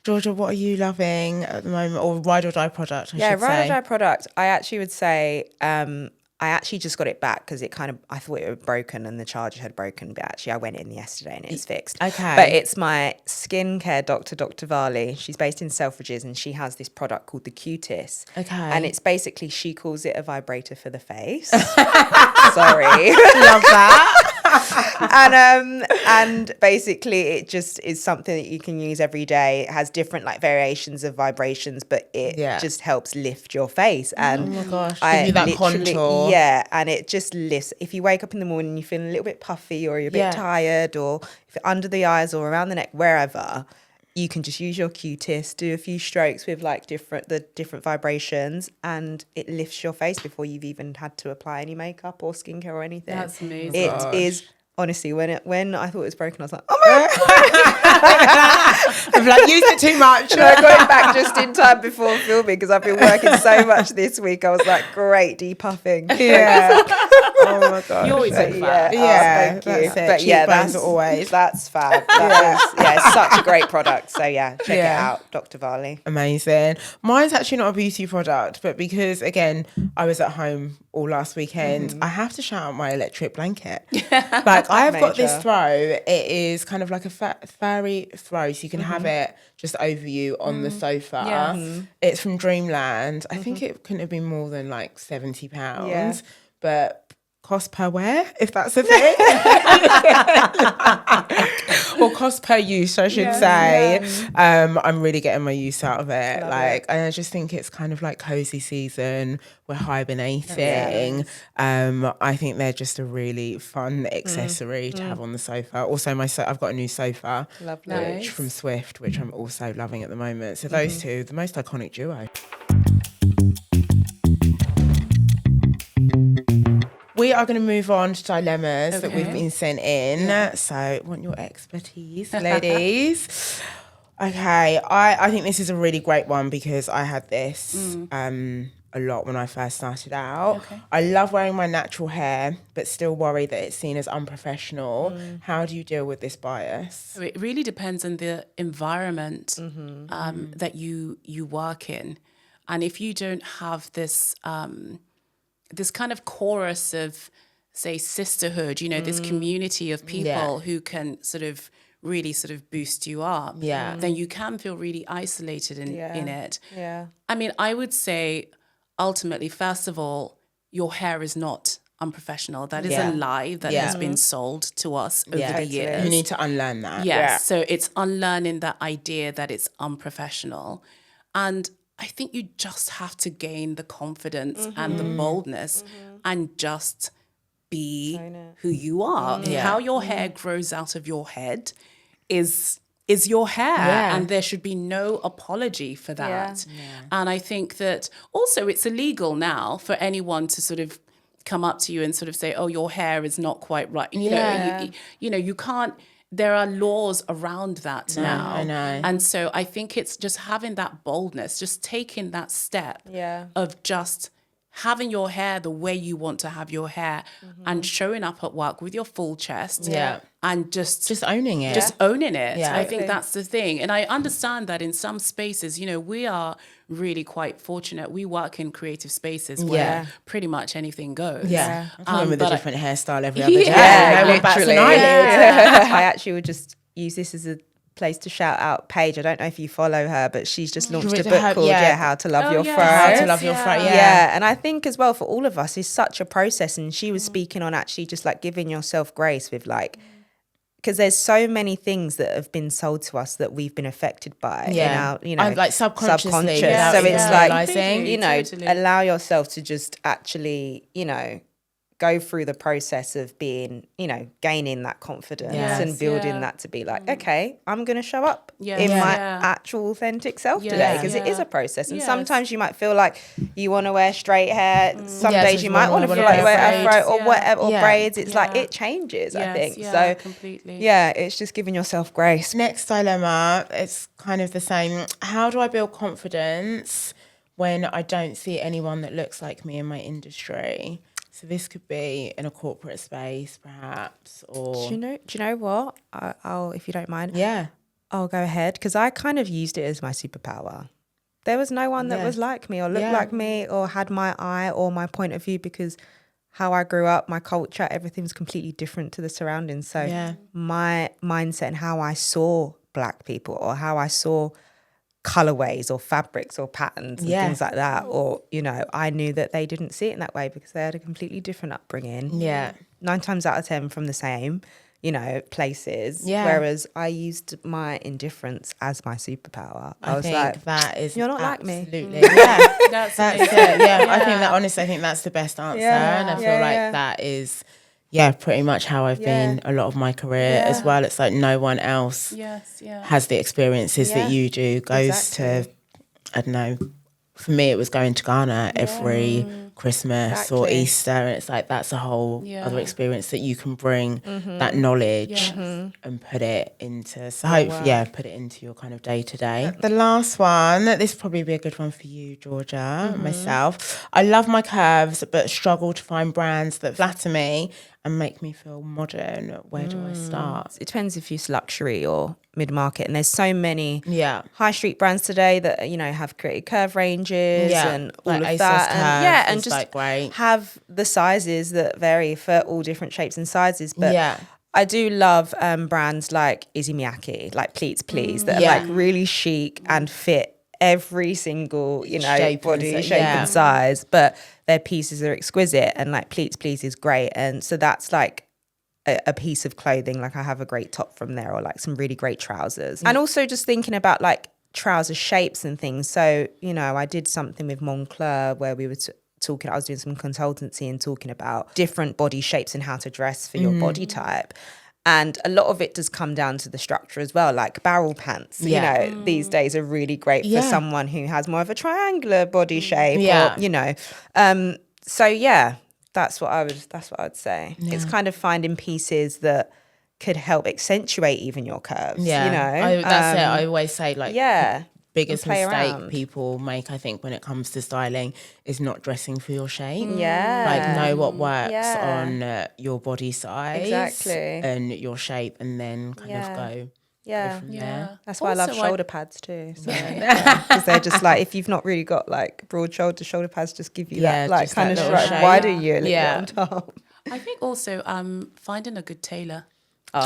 Georgia, what are you loving at the moment? Or ride or die product, I should say. Ride or die product. I actually would say I actually just got it back because I thought it was broken and the charger had broken, but actually I went in yesterday and it's fixed. Okay. But it's my skincare doctor, Dr. Varley. She's based in Selfridges and she has this product called the Cutis. Okay. And it's basically, she calls it a vibrator for the face. Sorry. Love that. And basically it just is something that you can use every day. It has different variations of vibrations, but it just helps lift your face. And oh my gosh, give you that contour. Yeah, and it just lifts. If you wake up in the morning and you're feeling a little bit puffy or you're a bit tired, or if you're under the eyes or around the neck, wherever, you can just use your Cutis, do a few strokes with different vibrations, and it lifts your face before you've even had to apply any makeup or skincare or anything. That's amazing. It is. Honestly, when I thought it was broken, I was like, oh my God. I've used it too much. And I got it back just in time before filming because I've been working so much this week. I was like, great, depuffing. Yeah. Oh my gosh. You always look fab. Thank you. That's it. That's always. That's fab. It's such a great product. So check it out, Dr. Varley. Amazing. Mine's actually not a beauty product, but because again, I was at home all last weekend, I have to shout out my electric blanket. I've got this throw. It is kind of like a furry throw, so you can have it just over you on the sofa. Yes. It's from Dreamland. I think it couldn't have been more than £70, but cost per wear, if that's a thing. Or cost per use, I should say. I'm really getting my use out of it. And I just think it's kind of like cozy season. We're hibernating. I think they're just a really fun accessory to have on the sofa. Also, I've got a new sofa, which from Swift, which I'm also loving at the moment. So those two, the most iconic duo. We are going to move on to dilemmas that we've been sent in. So, want your expertise, ladies? Okay, I think this is a really great one because I had this a lot when I first started out. Okay. I love wearing my natural hair, but still worry that it's seen as unprofessional. How do you deal with this bias? It really depends on the environment that you work in. And if you don't have this this kind of chorus of, say, sisterhood, this community of people who can really boost you up, then you can feel really isolated in it. Yeah. I mean, I would say, ultimately, first of all, your hair is not unprofessional. That is a lie that has been sold to us over the years. You need to unlearn that. Yes. So it's unlearning that idea that it's unprofessional. And I think you just have to gain the confidence and the boldness and just be who you are. How your hair grows out of your head is your hair, and there should be no apology for that. And I think that also it's illegal now for anyone to come up to you and say, oh, your hair is not quite right. You know, you can't. there are laws around that now. I know. And so I think it's just having that boldness, just taking that step of just having your hair the way you want to have your hair and showing up at work with your full chest and just owning it. Just owning it. Yeah. I think that's the thing. And I understand that in some spaces, you know, we are really quite fortunate. We work in creative spaces where pretty much anything goes. Yeah. I come in with a different hairstyle every other day. Yeah, No one bats an literally. eyelid. I actually would just use this as a place to shout out Paige. I don't know if you follow her, but she's just launched a book called How to Love Your Fro. How to Love Your Fro, And I think as well for all of us, it's such a process. And she was speaking on actually just like giving yourself grace with like, because there's so many things that have been sold to us that we've been affected by in our, you know, like subconsciously. So it's like, realizing. you know, Totally. allow yourself to just actually, you know, go through the process of being, you know, gaining that confidence and building that to be like, okay, I'm going to show up in my actual authentic self today, because it is a process. And sometimes you might feel like you want to wear straight hair. Some days you might want to feel like you wear afro or whatever, or braids. It's like, it changes, I think. So completely. Yeah, it's just giving yourself grace. Next dilemma, it's kind of the same. How do I build confidence when I don't see anyone that looks like me in my industry? So this could be in a corporate space, perhaps, or... Do you know what? I'll, if you don't mind. Yeah. I'll go ahead, because I kind of used it as my superpower. There was no one that was like me or looked like me or had my eye or my point of view, because how I grew up, my culture, everything was completely different to the surroundings. So my mindset and how I saw Black people or how I saw colorways or fabrics or patterns and things like that, or, you know, I knew that they didn't see it in that way because they had a completely different upbringing. 9 times out of 10 from the same, you know, places. Whereas I used my indifference as my superpower. I was think like, that is you're not like me. Absolutely. Yeah. That's That's amazing. it. Yeah. I think that, honestly, I think that's the best answer. And I feel like that is pretty much how I've been a lot of my career as well. It's like no one else has the experiences that you do, goes to, I don't know, for me it was going to Ghana every Christmas or Easter, and it's like that's a whole other experience that you can bring that knowledge and put it into put it into your kind of day to day. The last one, this would probably be a good one for you, Georgia. Myself, I love my curves but struggle to find brands that flatter me and make me feel modern. Where do I start? It depends if it's luxury or mid-market, and there's so many high street brands today that, you know, have created curve ranges and all like of ASOS that, curve and is, just like, great. have the sizes that vary for all different shapes and sizes. But I do love brands like Izzy Miyake, like Pleats Please, that are like really chic and fit every single, you know, Shape body and shape and size, but their pieces are exquisite, and like Pleats Please is great. And so that's like a piece of clothing. Like I have a great top from there, or like some really great trousers. And also just thinking about like trouser shapes and things. So, you know, I did something with Moncler where we were talking, I was doing some consultancy and talking about different body shapes and how to dress for your body type. And a lot of it does come down to the structure as well, like barrel pants, you know, these days are really great for someone who has more of a triangular body shape, or, you know. So yeah, that's what I'd say. It's kind of finding pieces that could help accentuate even your curves, you know. That's it. I always say, like, biggest play mistake around. people make, I think, when it comes to styling is not dressing for your shape. Yeah. Like, know what works on your body size. Exactly. And your shape, and then kind of go from there. That's why I love Also, shoulder pads too. So, because they're just like, if you've not really got like broad shoulders, shoulder pads just give you that like just kind that of little shrug, shape. widen you a little bit on top. I think also finding a good tailor.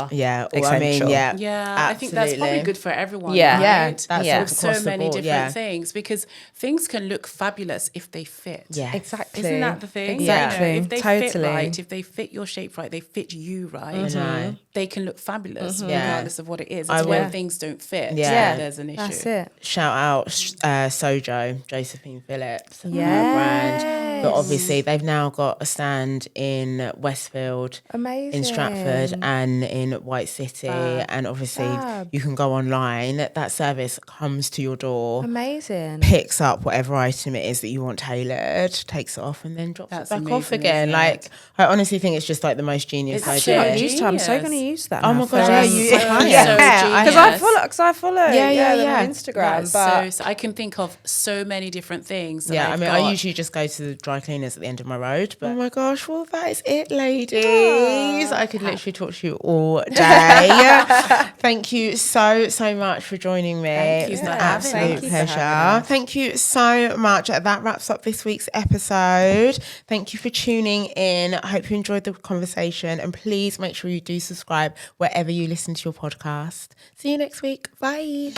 Yeah, or Essential. I think that's probably good for everyone. Yeah. Right? That's With across so the many board, different things, because things can look fabulous if they fit. Yeah, Exactly. Isn't that the thing? Exactly. You know, if they Totally. fit right, if they fit your shape right, they fit you right, they can look fabulous regardless of what it is. It's when things don't fit that there's an issue. That's it. Shout out Sojo, Josephine Phillips, her Yeah. brand. But obviously they've now got a stand in Westfield, in Stratford and in White City. And obviously you can go online. That service comes to your door. Amazing. Picks up whatever item it is that you want tailored, takes it off and then drops it back off again. Like, I honestly think it's just like the most genius idea. I'm so going to use that. Oh my God, because I follow them on Instagram. So I can think of so many different things. Yeah, I usually just go to the dry cleaners at the end of my road. But oh my gosh, well that is it, ladies. I could literally talk to you all day. Thank you so much for joining me. Thank you. It's an absolute pleasure. Thank you so much. That wraps up this week's episode. Thank you for tuning in. I hope you enjoyed the conversation, and please make sure you do subscribe wherever you listen to your podcast. See you next week. Bye.